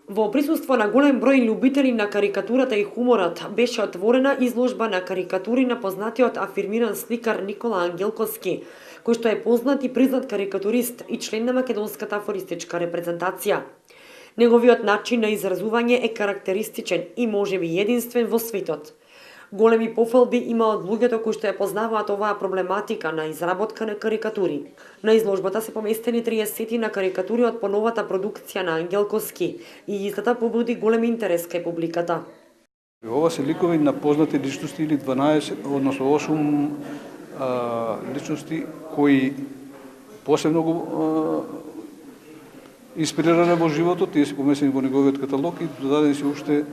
Во присуство на голем број љубители на карикатурата и хуморот беше отворена изложба на карикатури на познатиот афирмиран сликар Никола Ангелковски, кој што е познат и признат карикатурист и член на македонската афористичка репрезентација. Неговиот начин на изразување е карактеристичен и можеби единствен во светот. Големи пофалби има од луѓето кои што ја познаваат оваа проблематика на изработка на карикатури. На изложбата се поместени 30 на карикатури од поновата продукција на Ангелковски и истата побуди голем интерес кај публиката. Ова се ликови на познати личности или 12, односно 8 личности кои посебно го инспирирале во животот, тие се поместени во неговиот каталог и додадени се уште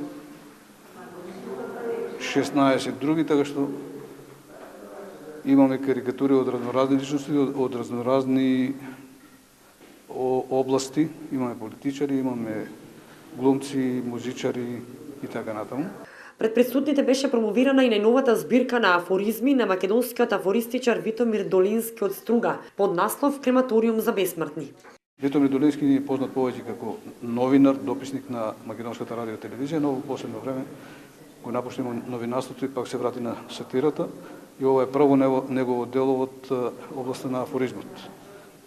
16 други, така што имаме карикатури од разноразни личности, од разноразни области, имаме политичари, имаме глумци, музичари и така натаму. Пред присутните беше промовирана и најновата збирка на афоризми на македонскиот афористичар Витомир Долински од Струга, под наслов Крематориум за бесмртни. Витомир Долински ни е познат повеќе како новинар, дописник на македонската радио и телевизија, но во последно време го напушти новинарството и пак се врати на сатирата. И ова е прво негово дело од областта на афоризмот.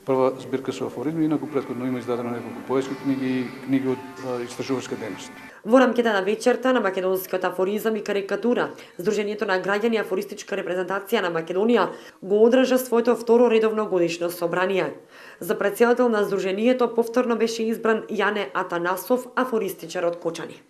Прва збирка со афоризми, инаку претходно има издадено неколку поетски книги и книги од истражувачка дејност. Во рамките на вечерта на македонскиот афоризам и карикатура, Сдруженијето на граѓани афористичка репрезентација на Македонија го одржа своето второ редовно годишно собрание. За претседател на Сдруженијето повторно беше избран Јане Атанасов, афористичар од Кочани.